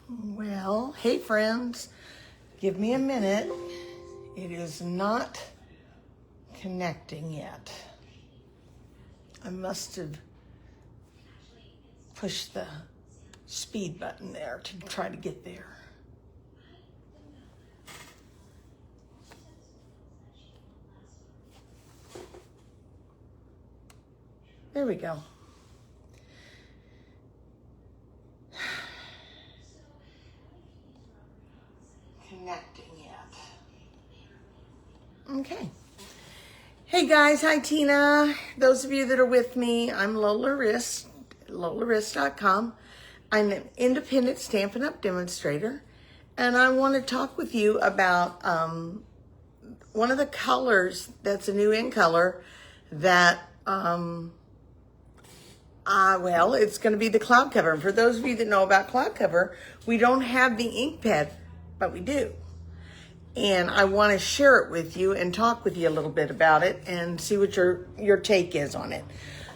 Well, hey friends, give me a minute. It is not connecting yet. I must have pushed the speed button there to try to get there. There we go. Connecting yet. Okay. Hey guys, hi Tina. Those of you that are with me, I'm Lola Rist, lolarist.com. I'm an independent Stampin' Up! Demonstrator, and I want to talk with you about one of the colors that's a new in color that, well, it's going to be the cloud cover. And for those of you that know about cloud cover, we don't have the ink pad, but we do. And I want to share it with you and talk with you a little bit about it and see what your take is on it.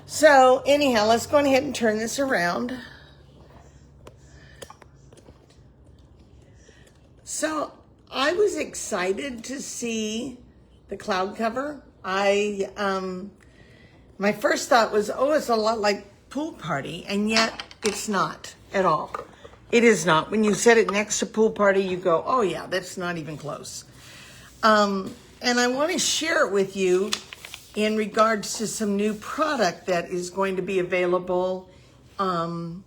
So anyhow, let's go ahead and turn this around. So I was excited to see the cloud cover. My first thought was, oh, it's a lot like Pool Party, and yet it's not at all. It is not. When you set it next to Pool Party, you go, oh yeah, that's not even close. And I want to share it with you in regards to some new product that is going to be available in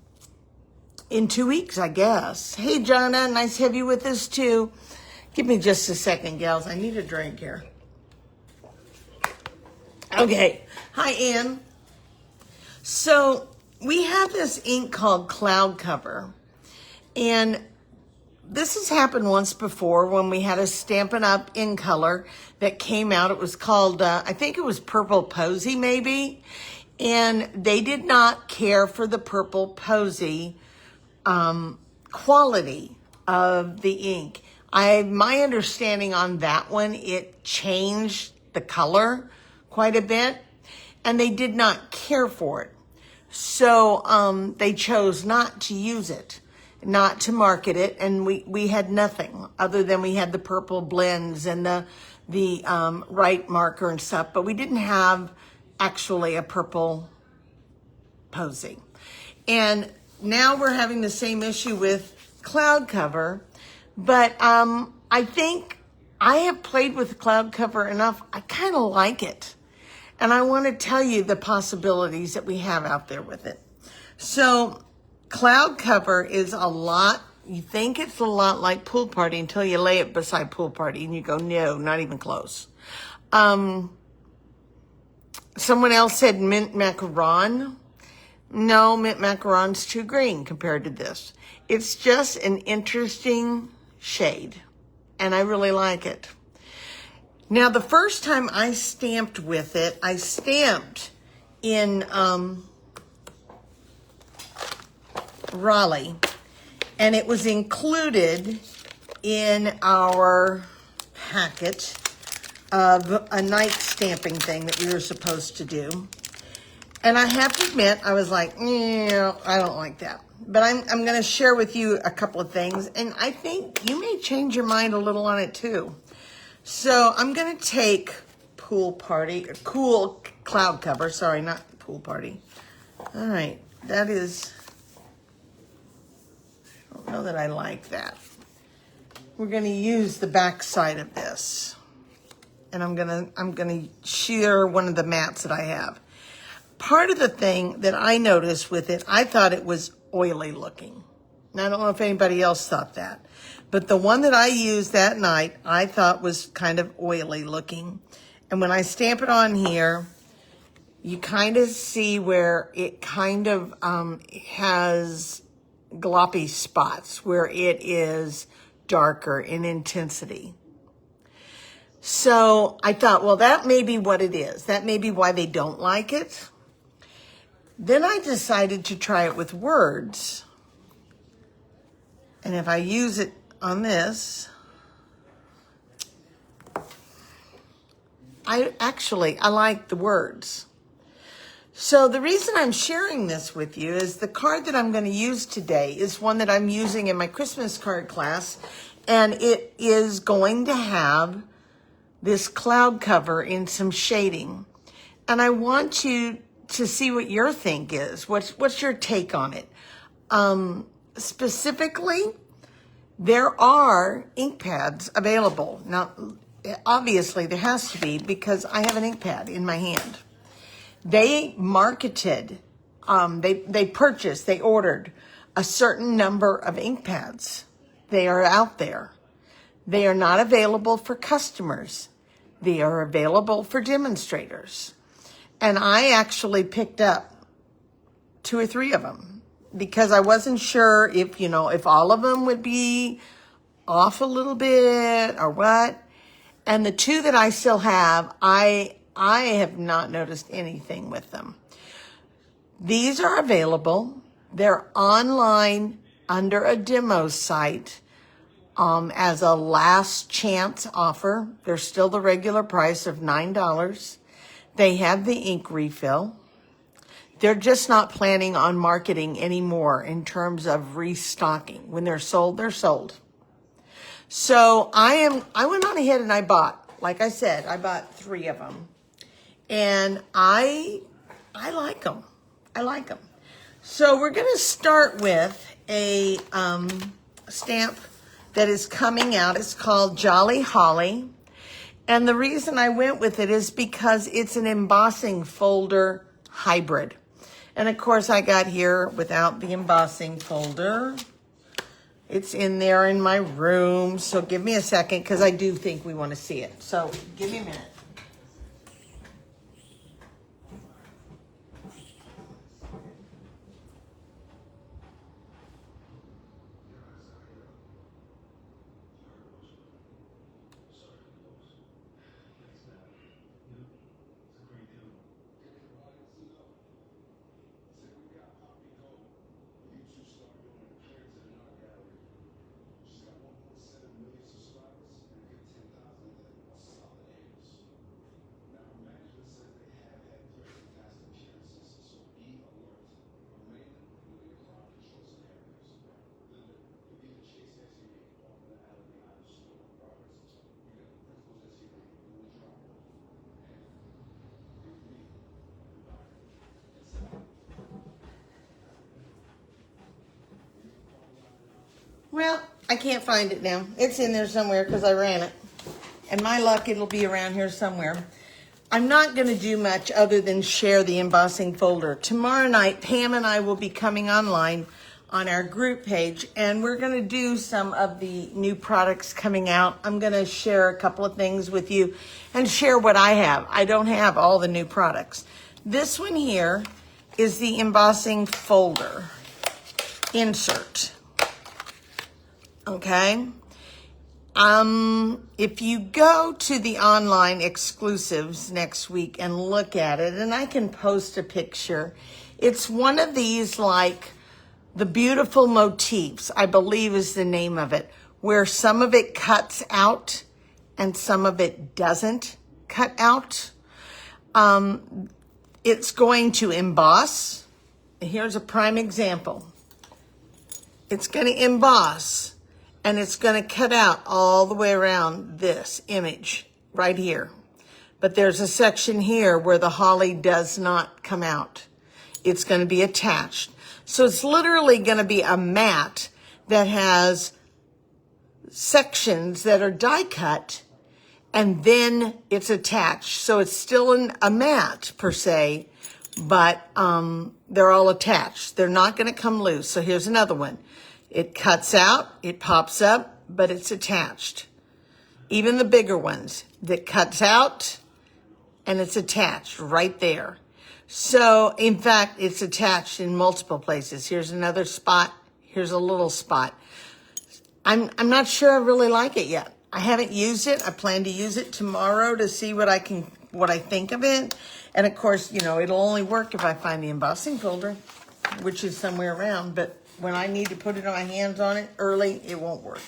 2 weeks, I guess. Hey, Jonna, nice to have you with us too. Give me just a second, gals. I need a drink here. Okay. Hi, Ann. So we have this ink called Cloud Cover. And this has happened once before when we had a Stampin' Up! In color that came out. It was called, I think it was Purple Posy maybe. And they did not care for the Purple Posy quality of the ink. My understanding on that one, it changed the color quite a bit. And they did not care for it. So they chose not to use it, not to market it, and we had nothing other than we had the purple blends and the right marker and stuff, but we didn't have actually a purple posy. And now we're having the same issue with cloud cover, but I think I have played with cloud cover enough. I kind of like it. And I want to tell you the possibilities that we have out there with it. So cloud cover is a lot, you think it's a lot like Pool Party until you lay it beside Pool Party and you go, no, not even close. Someone else said mint macaron. No, mint macaron's too green compared to this. It's just an interesting shade, and I really like it. Now, the first time I stamped with it, I stamped in Raleigh, and it was included in our packet of a night stamping thing that we were supposed to do. And I have to admit, I was like, no, I don't like that. But I'm going to share with you a couple of things, and I think you may change your mind a little on it too. So I'm going to take Cool Cloud Cover. Sorry, not Pool Party. All right, that is, I don't know that I like that. We're going to use the back side of this. And I'm going to shear one of the mats that I have. Part of the thing that I noticed with it, I thought it was oily looking. And I don't know if anybody else thought that. But the one that I used that night, I thought was kind of oily looking. And when I stamp it on here, you kind of see where it kind of has gloppy spots, where it is darker in intensity. So I thought, well, that may be what it is. That may be why they don't like it. Then I decided to try it with words. And if I use it on this, I like the words. So the reason I'm sharing this with you is the card that I'm going to use today is one that I'm using in my Christmas card class, and it is going to have this cloud cover in some shading. And I want you to see what your think is. What's your take on it? Specifically, there are ink pads available. Now, obviously there has to be because I have an ink pad in my hand. They marketed, they ordered a certain number of ink pads. They are out there. They are not available for customers. They are available for demonstrators. And I actually picked up 2 or 3 of them because I wasn't sure if all of them would be off a little bit or what. And the 2 that I still have, I have not noticed anything with them. These are available. They're online under a demo site as a last chance offer. They're still the regular price of $9. They have the ink refill. They're just not planning on marketing anymore in terms of restocking. When they're sold, they're sold. So I went on ahead and I bought, like I said, I bought 3 of them. And I like them. I like them. So we're going to start with a stamp that is coming out. It's called Jolly Holly. And the reason I went with it is because it's an embossing folder hybrid. And of course I got here without the embossing folder. It's in there in my room. So give me a second because I do think we want to see it. So give me a minute. Well, I can't find it now. It's in there somewhere because I ran it. And my luck, it'll be around here somewhere. I'm not going to do much other than share the embossing folder. Tomorrow night, Pam and I will be coming online on our group page, and we're going to do some of the new products coming out. I'm going to share a couple of things with you and share what I have. I don't have all the new products. This one here is the embossing folder insert. Okay. If you go to the online exclusives next week and look at it, and I can post a picture, it's one of these like the beautiful motifs, I believe is the name of it, where some of it cuts out and some of it doesn't cut out. It's going to emboss. Here's a prime example. It's going to emboss. And it's going to cut out all the way around this image right here. But there's a section here where the holly does not come out. It's going to be attached. So it's literally going to be a mat that has sections that are die cut, and then it's attached. So it's still a mat per se, but they're all attached. They're not going to come loose. So here's another one. It cuts out, it pops up, but it's attached. Even the bigger ones that cuts out and it's attached right there. So in fact, it's attached in multiple places. Here's another spot. Here's a little spot. I'm not sure I really like it yet. I haven't used it. I plan to use it tomorrow to see what I think of it. And of course, it'll only work if I find the embossing folder, which is somewhere around, but when I need to put my hands on it early, it won't work.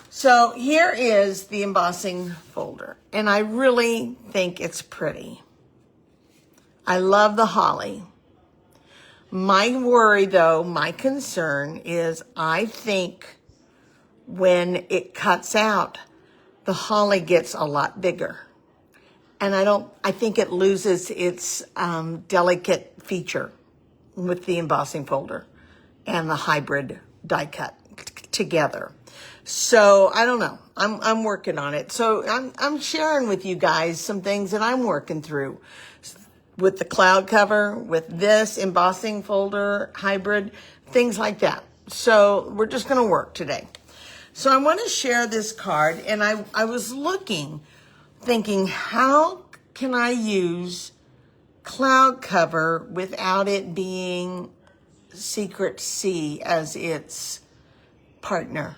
So here is the embossing folder, and I really think it's pretty. I love the holly. My worry though, my concern is I think when it cuts out, the holly gets a lot bigger. And I think it loses its delicate feature with the embossing folder and the hybrid die cut together. So I don't know. I'm working on it. So I'm sharing with you guys some things that I'm working through with the cloud cover, with this embossing folder hybrid, things like that. So we're just going to work today. So I want to share this card, and I was thinking, how can I use cloud cover without it being Secret C as its partner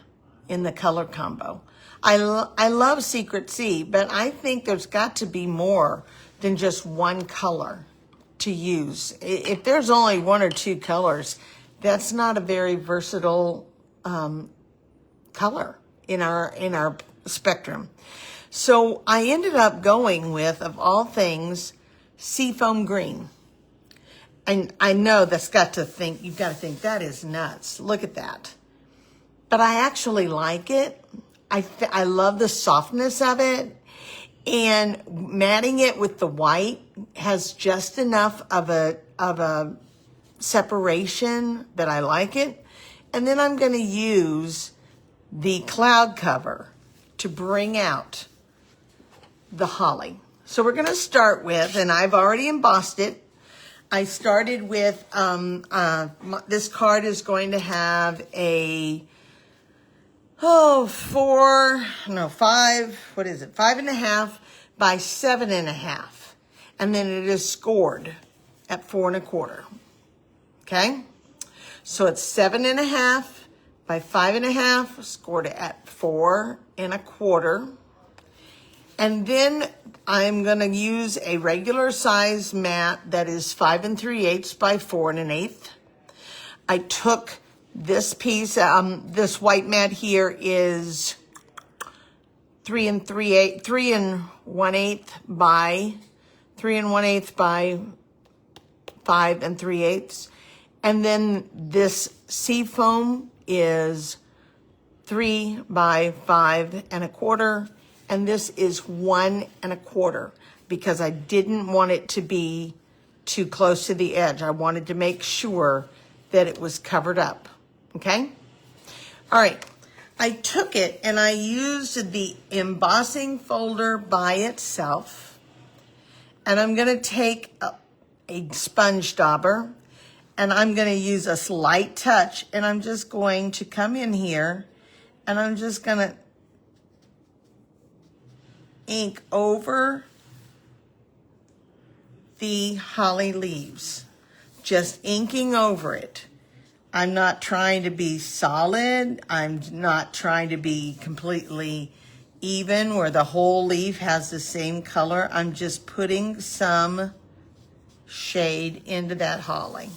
in the color combo? I love Secret C, but I think there's got to be more than just one color to use. If there's only one or two colors, that's not a very versatile color in our spectrum. So I ended up going with, of all things, seafoam green. And I know you've got to think that is nuts. Look at that. But I actually like it. I love the softness of it. And matting it with the white has just enough of a separation that I like it. And then I'm going to use the cloud cover to bring out the holly. So we're going to start with, and I've already embossed it. I started with, this card is going to have a, 5.5 by 7.5. And then it is scored at 4 1/4. Okay? So it's 7.5 by 5.5, scored at 4 1/4. And then I'm going to use a regular size mat that is 5 3/8 by 4 1/8. I took this piece, this white mat here is 3 1/8 by 5 3/8. And then this seafoam is 3 by 5 1/4. And this is 1 1/4 because I didn't want it to be too close to the edge. I wanted to make sure that it was covered up. Okay? All right. I took it and I used the embossing folder by itself. And I'm going to take a sponge dauber and I'm going to use a light touch. And I'm just going to come in here and I'm just going to ink over the holly leaves, just inking over it. I'm not trying to be solid. I'm not trying to be completely even where the whole leaf has the same color. I'm just putting some shade into that holly.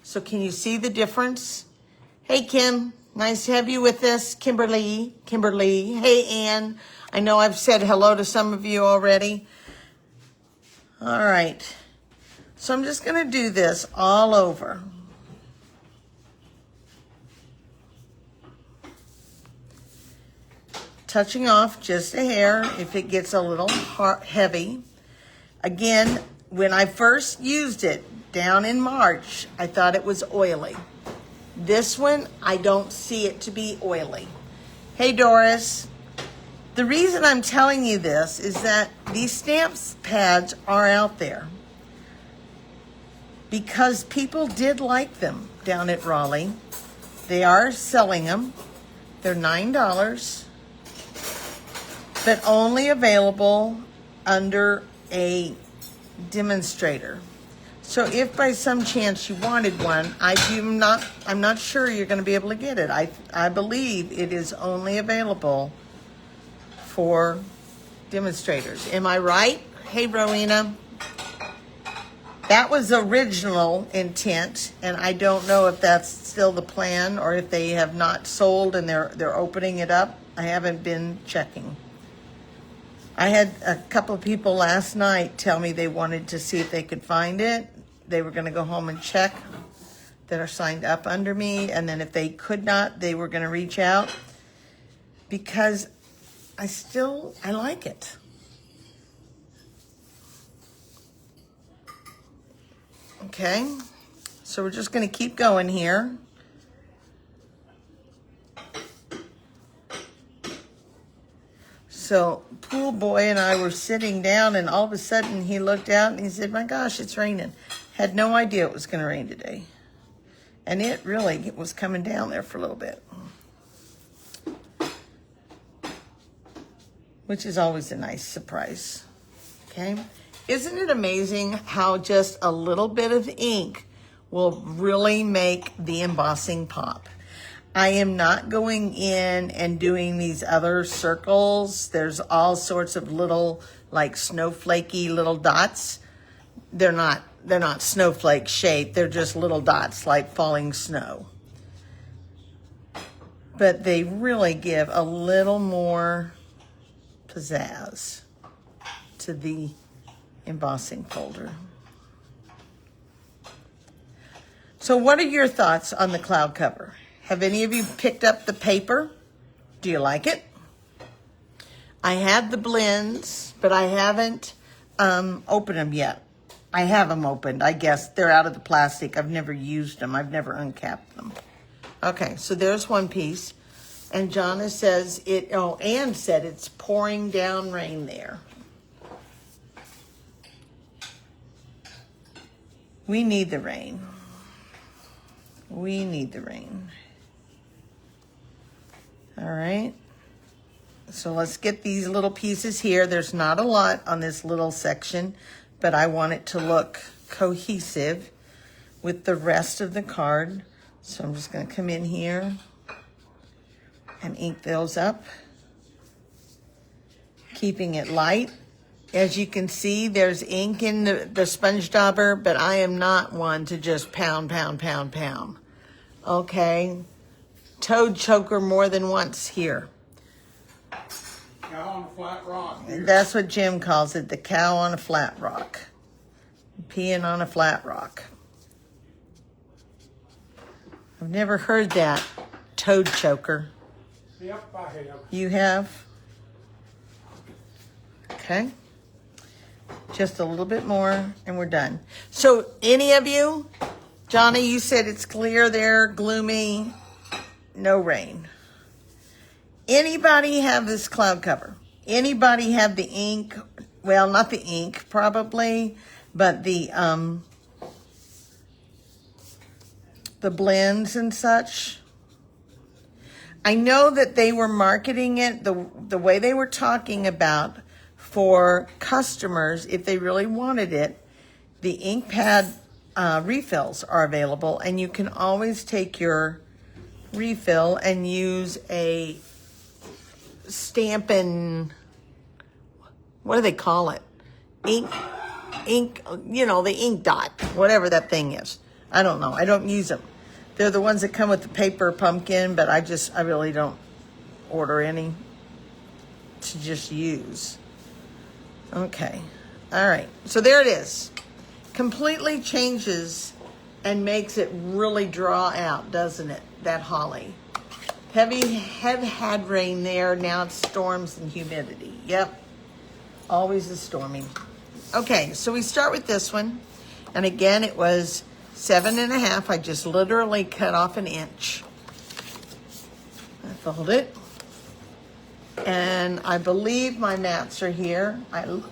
So can you see the difference? Hey, Kim, nice to have you with us. Kimberly. Hey, Ann. I know I've said hello to some of you already. All right. So I'm just going to do this all over. Touching off just a hair if it gets a little heavy. Again, when I first used it down in March, I thought it was oily. This one, I don't see it to be oily. Hey, Doris. The reason I'm telling you this is that these stamps pads are out there because people did like them down at Raleigh. They are selling them. They're $9, but only available under a demonstrator. So if by some chance you wanted one, I'm not sure you're going to be able to get it. I believe it is only available for demonstrators. Am I right? Hey, Rowena. That was original intent, and I don't know if that's still the plan or if they have not sold and they're opening it up. I haven't been checking. I had a couple of people last night tell me they wanted to see if they could find it. They were going to go home and check that are signed up under me, and then if they could not, they were going to reach out, because I like it. Okay, so we're just going to keep going here. So Pool Boy and I were sitting down, and all of a sudden he looked out and he said, my gosh, it's raining. Had no idea it was going to rain today. And it really was coming down there for a little bit, which is always a nice surprise. Okay. Isn't it amazing how just a little bit of ink will really make the embossing pop? I am not going in and doing these other circles. There's all sorts of little, like, snowflakey little dots. They're not snowflake shaped. They're just little dots like falling snow. But they really give a little more pizzazz to the embossing folder. So what are your thoughts on the cloud cover? Have any of you picked up the paper? Do you like it? I have the blends, but I haven't opened them yet. I have them opened. I guess they're out of the plastic. I've never used them. I've never uncapped them. Okay, so there's one piece. And Jonna says Anne said it's pouring down rain there. We need the rain. We need the rain. All right. So let's get these little pieces here. There's not a lot on this little section, but I want it to look cohesive with the rest of the card. So I'm just going to come in here and ink those up, keeping it light. As you can see, there's ink in the sponge dauber, but I am not one to just pound, pound, pound, pound. Okay? Toad choker more than once here. Cow on a flat rock. Here. That's what Jim calls it, the cow on a flat rock. Peeing on a flat rock. I've never heard that, toad choker. Yep, I have. You have? Okay. Just a little bit more and we're done. So any of you, Johnny, you said it's clear there, gloomy, no rain. Anybody have this cloud cover? Anybody have the ink? Well, not the ink probably, but the blends and such. I know that they were marketing it the way they were talking about for customers, if they really wanted it. The ink pad refills are available, and you can always take your refill and use a Stampin', what do they call it? Ink, the ink dot, whatever that thing is. I don't know. I don't use them. They're the ones that come with the paper pumpkin, but I really don't order any to just use. Okay. All right. So there it is. Completely changes and makes it really draw out, doesn't it? That holly. Have had rain there. Now it's storms and humidity. Yep. Always is stormy. Okay. So we start with this one. And again, it was 7.5. I just literally cut off 1 inch. I fold it. And I believe my mats are here.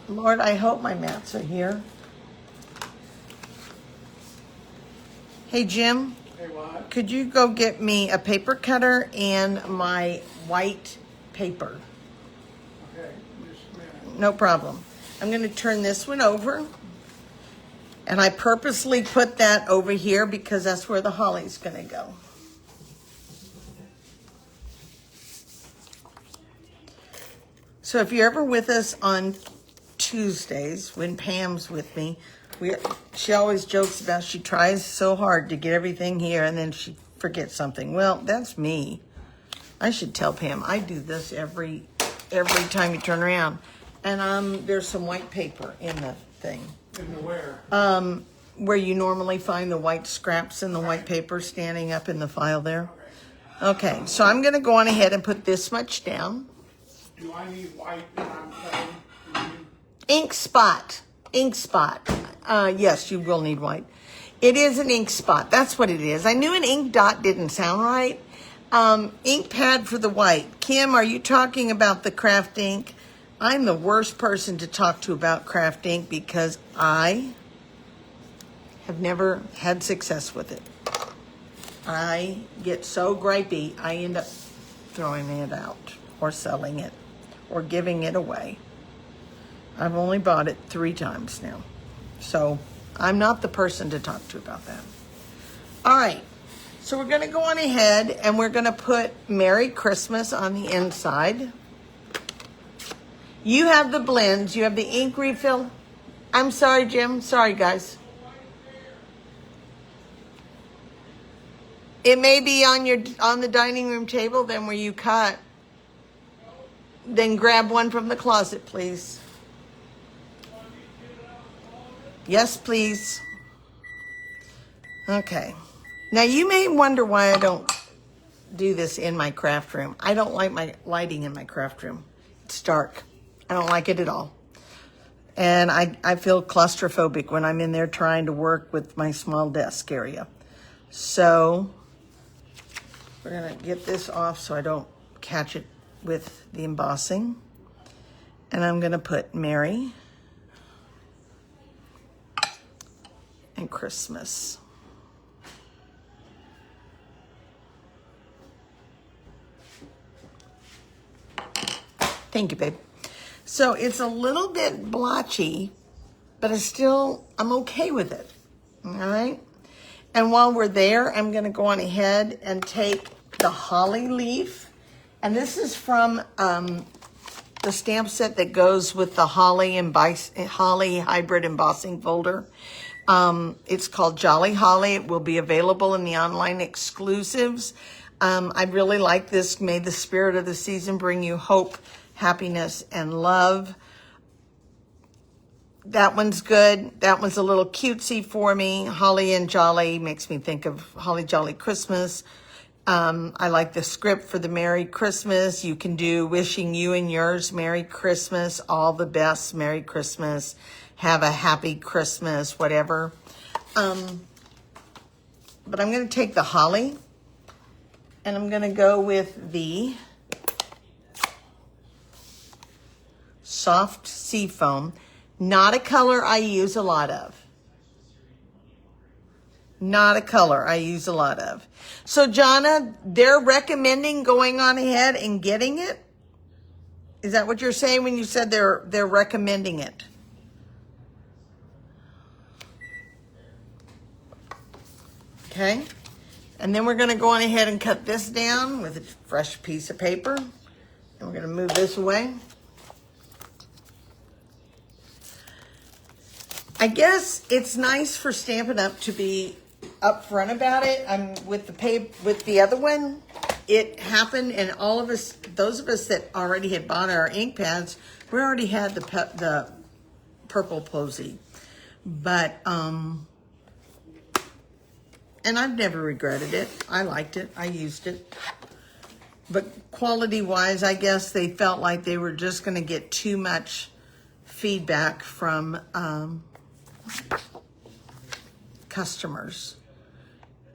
Lord, I hope my mats are here. Hey, Jim. Hey, what? Could you go get me a paper cutter and my white paper? Okay, just a minute. No problem. I'm going to turn this one over. And I purposely put that over here because that's where the holly's going to go. So if you're ever with us on Tuesdays when Pam's with me, she always jokes about she tries so hard to get everything here and then she forgets something. Well, that's me. I should tell Pam I do this every time you turn around. And there's some white paper in the thing. In the where? Where you normally find the white scraps and the white paper standing up in the file there. Okay, so I'm going to go on ahead and put this much down. Do I need white when I'm cutting? Ink spot. Ink spot. Yes, you will need white. It is an ink spot. That's what it is. I knew an ink dot didn't sound right. Ink pad for the white. Kim, are you talking about the craft ink? I'm the worst person to talk to about craft ink because I have never had success with it. I get so gripey, I end up throwing it out or selling it or giving it away. I've only bought it 3 times now. So I'm not the person to talk to about that. All right. So we're going to go on ahead and we're going to put Merry Christmas on the inside. You have the blends. You have the ink refill. I'm sorry, Jim. Sorry, guys. It may be on the dining room table then where you cut. Then grab one from the closet, please. Yes, please. Okay. Now you may wonder why I don't do this in my craft room. I don't like my lighting in my craft room. It's dark. I don't like it at all. And I feel claustrophobic when I'm in there trying to work with my small desk area. So we're going to get this off so I don't catch it with the embossing. And I'm going to put Merry and Christmas. Thank you, babe. So it's a little bit blotchy, but I'm okay with it. All right. And while we're there, I'm going to go on ahead and take the holly leaf. And this is from the stamp set that goes with the holly hybrid embossing folder. It's called Jolly Holly. It will be available in the online exclusives. I really like this. May the spirit of the season bring you hope, happiness, and love. That one's good. That one's a little cutesy for me. Holly and Jolly makes me think of Holly Jolly Christmas. I like the script for the Merry Christmas. You can do wishing you and yours Merry Christmas, all the best, Merry Christmas, have a happy Christmas, whatever. But I'm going to take the holly and I'm going to go with the soft sea foam. Not a color I use a lot of. Not a color I use a lot of. So, Jonna, they're recommending going on ahead and getting it? Is that what you're saying when you said they're recommending it? Okay. And then we're going to go on ahead and cut this down with a fresh piece of paper. And we're going to move this away. I guess it's nice for Stampin' Up! To be upfront about it. With the other one, it happened, and all of us, those of us that already had bought our ink pads, we already had the purple posy. But and I've never regretted it. I liked it. I used it. But quality-wise, I guess they felt like they were just going to get too much feedback from customers.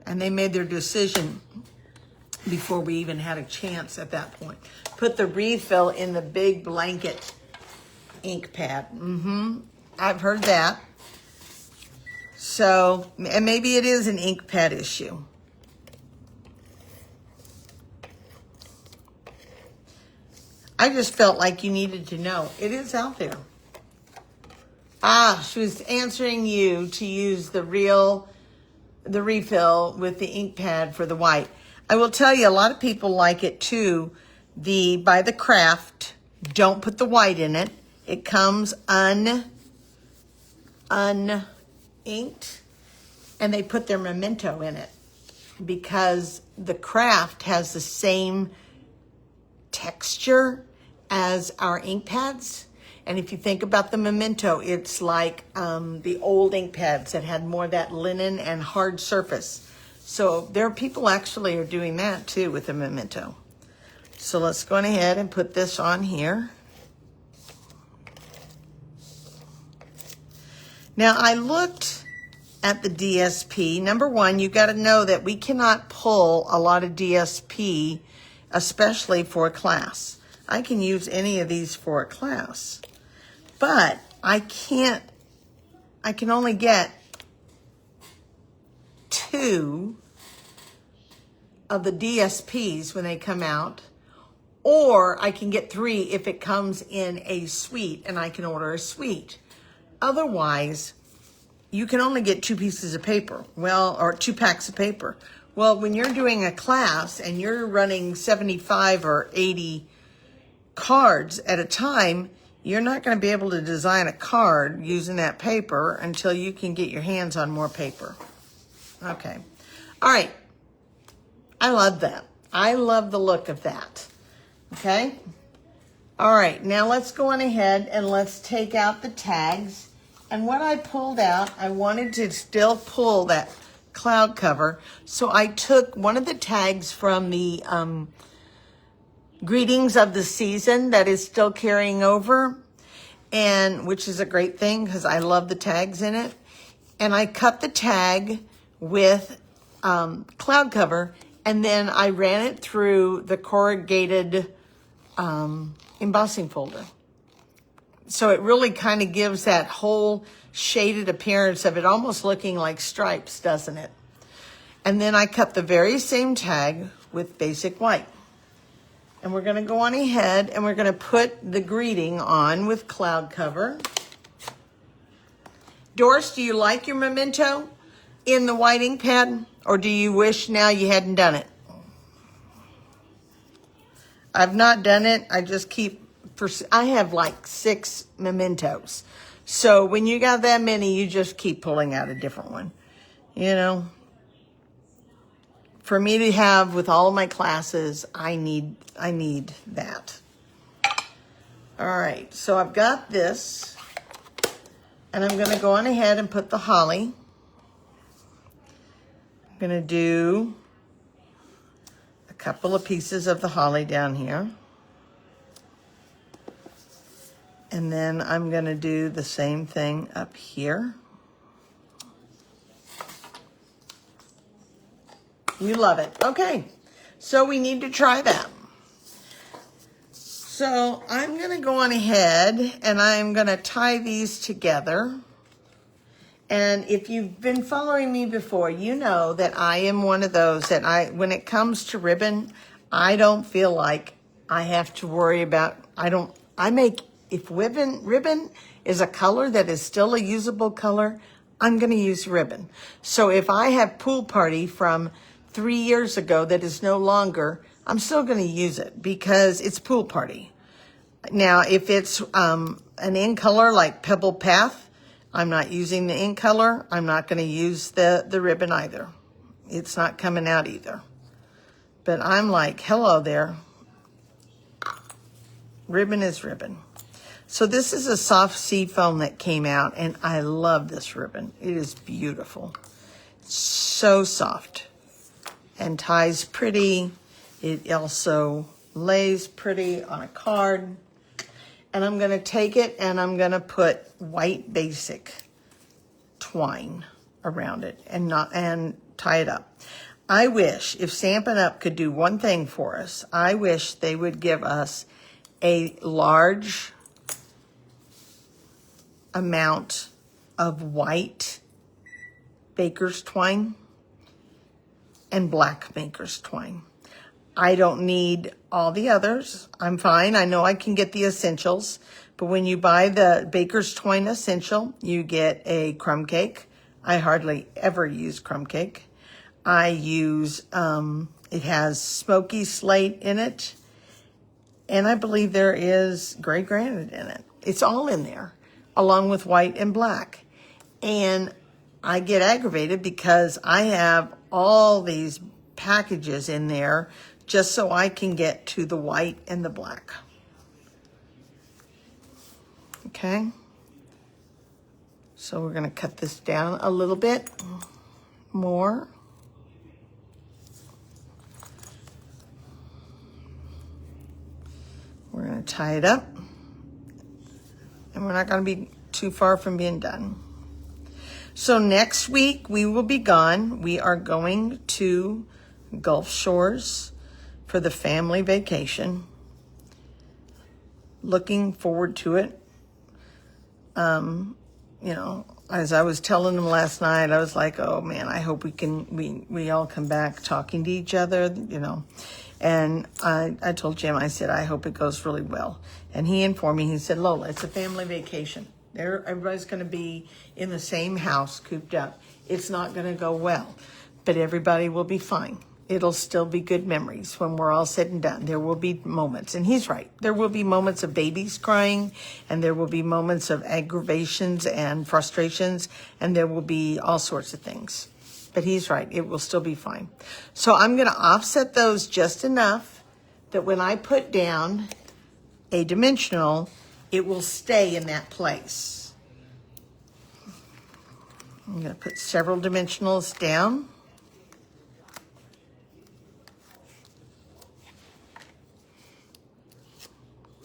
And they made their decision before we even had a chance at that point. Put the refill in the big blanket ink pad. I've heard that. So, and maybe it is an ink pad issue. I just felt like you needed to know. It is out there. She was answering you to use the refill with the ink pad for the white. I will tell you, a lot of people like it too. By the craft, don't put the white in it. It comes uninked, and they put their memento in it because the craft has the same texture as our ink pads. And if you think about the Memento, it's like the old ink pads that had more of that linen and hard surface. So there are people actually are doing that too with the Memento. So let's go ahead and put this on here. Now I looked at the DSP. Number one, you got to know that we cannot pull a lot of DSP, especially for a class. I can use any of these for a class, but I can only get 2 of the DSPs when they come out, or I can get 3 if it comes in a suite and I can order a suite. Otherwise, you can only get 2 pieces of paper, or 2 packs of paper. Well, when you're doing a class and you're running 75 or 80 cards at a time, you're not going to be able to design a card using that paper until you can get your hands on more paper. Okay. All right. I love that. I love the look of that. Okay. All right. Now let's go on ahead and let's take out the tags. And what I pulled out, I wanted to still pull that cloud cover. So I took one of the tags from the greetings of the season that is still carrying over, and which is a great thing because I love the tags in it. And I cut the tag with cloud cover, and then I ran it through the corrugated embossing folder. So it really kind of gives that whole shaded appearance of it almost looking like stripes, doesn't it? And then I cut the very same tag with basic white. And we're going to go on ahead and we're going to put the greeting on with cloud cover. Doris, do you like your Memento in the white ink pad, or do you wish now you hadn't done it? I've not done it. I just keep, I have like 6 Mementos. So when you got that many, you just keep pulling out a different one. You know, for me to have with all of my classes, I need that. All right, so I've got this, and I'm gonna go on ahead and put the holly. I'm gonna do a couple of pieces of the holly down here. And then I'm gonna do the same thing up here. You love it. Okay, so we need to try that. So I'm gonna go on ahead and I'm gonna tie these together. And if you've been following me before, you know that I am one of those that when it comes to ribbon, I don't feel like I have to worry about, if ribbon is a color that is still a usable color, I'm gonna use ribbon. So if I have Pool Party from 3 years ago that is no longer, I'm still gonna use it because it's Pool Party. Now, if it's an in color like Pebble Path, I'm not using the ink color. I'm not going to use the ribbon either. It's not coming out either. But I'm like, hello there. Ribbon is ribbon. So this is a soft seed foam that came out, and I love this ribbon. It is beautiful. So soft and ties pretty. It also lays pretty on a card. And I'm going to take it and I'm going to put white basic twine around it and tie it up. I wish if Stampin' Up! Could do one thing for us, I wish they would give us a large amount of white baker's twine and black baker's twine. I don't need all the others. I'm fine. I know I can get the essentials, but when you buy the Baker's Twine Essential, you get a crumb cake. I hardly ever use crumb cake. I use, it has smoky slate in it, and I believe there is gray granite in it. It's all in there, along with white and black. And I get aggravated because I have all these packages in there just so I can get to the white and the black. Okay. So we're going to cut this down a little bit more. We're going to tie it up. And we're not going to be too far from being done. So next week we will be gone. We are going to Gulf Shores for the family vacation. Looking forward to it. You know, as I was telling them last night, I was like, oh man, I hope we all come back talking to each other, you know. And I told Jim, I said, I hope it goes really well. And he informed me, he said, Lola, it's a family vacation. Everybody's going to be in the same house, cooped up. It's not going to go well, but everybody will be fine. It'll still be good memories when we're all said and done. There will be moments, and he's right. There will be moments of babies crying, and there will be moments of aggravations and frustrations, and there will be all sorts of things. But he's right. It will still be fine. So I'm going to offset those just enough that when I put down a dimensional, it will stay in that place. I'm going to put several dimensionals down.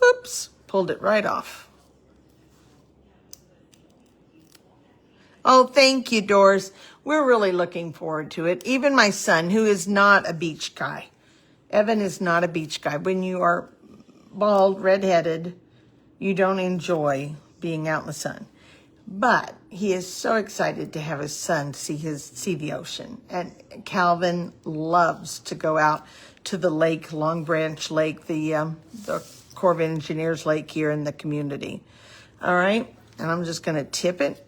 Oops, pulled it right off. Oh, thank you, Doris. We're really looking forward to it. Even my son, who is not a beach guy. Evan is not a beach guy. When you are bald, redheaded, you don't enjoy being out in the sun. But he is so excited to have his son see the ocean. And Calvin loves to go out to the lake, Long Branch Lake, the Corps of Engineers lake here in the community. All right, and I'm just going to tip it.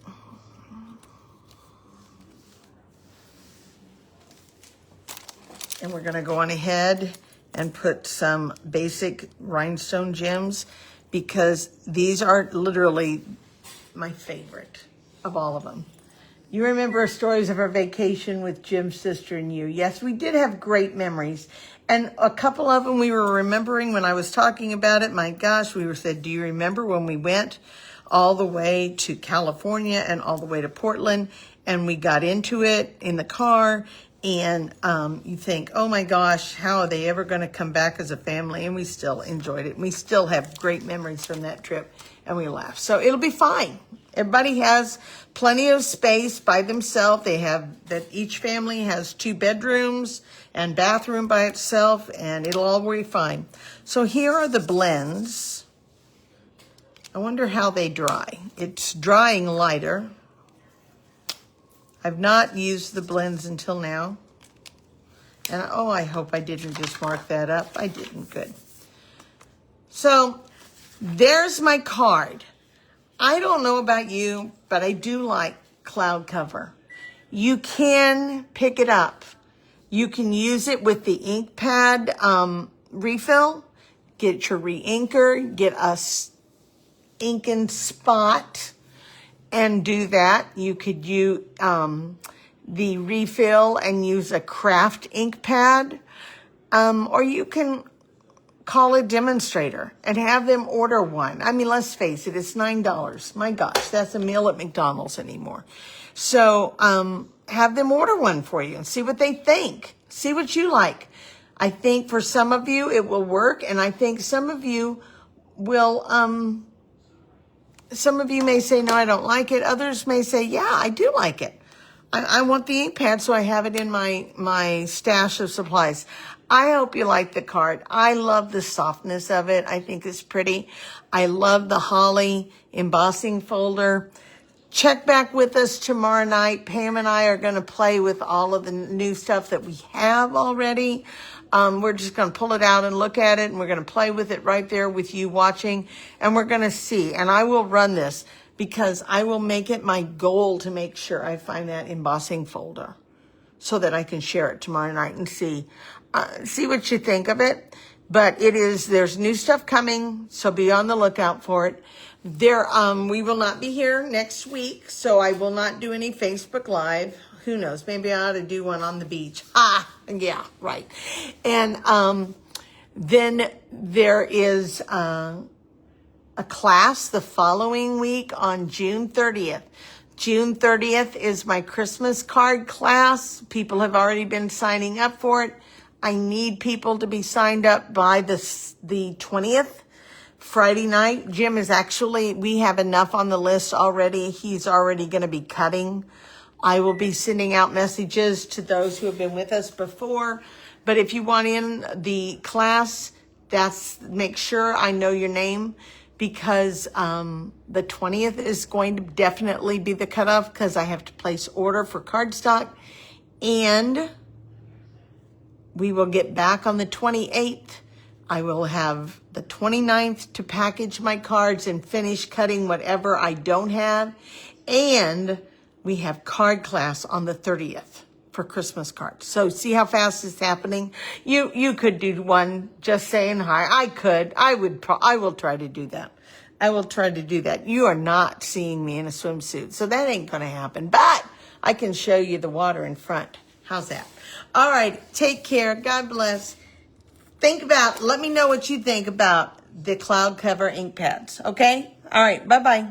And we're going to go on ahead and put some basic rhinestone gems because these are literally my favorite of all of them. You remember stories of our vacation with Jim's sister and you. Yes, we did have great memories. And a couple of them we were remembering when I was talking about it. My gosh, we were said, do you remember when we went all the way to California and all the way to Portland and we got into it in the car and you think, oh my gosh, how are they ever going to come back as a family? And we still enjoyed it. We still have great memories from that trip and we laughed. So it'll be fine. Everybody has plenty of space by themselves. They have that each family has 2 bedrooms and bathroom by itself, and it'll all be fine. So here are the blends. I wonder how they dry. It's drying lighter. I've not used the blends until now. And oh, I hope I didn't just mark that up. I didn't. Good. So there's my card. I don't know about you, but I do like cloud cover. You can pick it up. You can use it with the ink pad refill. Get your re-inker, get a ink and spot, and do that. You could use the refill and use a craft ink pad, or you can call a demonstrator and have them order one. I mean, let's face it, it's $9. My gosh, that's a meal at McDonald's anymore. So have them order one for you and see what they think. See what you like. I think for some of you it will work, and I think some of you will, some of you may say, no, I don't like it. Others may say, yeah, I do like it. I want the ink pad, so I have it in my stash of supplies. I hope you like the card. I love the softness of it. I think it's pretty. I love the holly embossing folder. Check back with us tomorrow night. Pam and I are going to play with all of the new stuff that we have already. We're just going to pull it out and look at it, and we're going to play with it right there with you watching, and we're going to see. And I will run this because I will make it my goal to make sure I find that embossing folder so that I can share it tomorrow night and see what you think of it. But there's new stuff coming, so be on the lookout for it. We will not be here next week, so I will not do any Facebook Live. Who knows? Maybe I ought to do one on the beach. Yeah, right. And then there is a class the following week on June 30th. June 30th is my Christmas card class. People have already been signing up for it. I need people to be signed up by the 20th, Friday night. Jim is actually, we have enough on the list already. He's already going to be cutting. I will be sending out messages to those who have been with us before. But if you want in the class, make sure I know your name, because the 20th is going to definitely be the cutoff, because I have to place order for cardstock. And we will get back on the 28th. I will have the 29th to package my cards and finish cutting whatever I don't have. And we have card class on the 30th for Christmas cards. So see how fast it's happening? You could do one just saying hi. I will try to do that. I will try to do that. You are not seeing me in a swimsuit, so that ain't going to happen. But I can show you the water in front. How's that? All right. Take care. God bless. Let me know what you think about the cloud cover ink pads. Okay? All right. Bye-bye.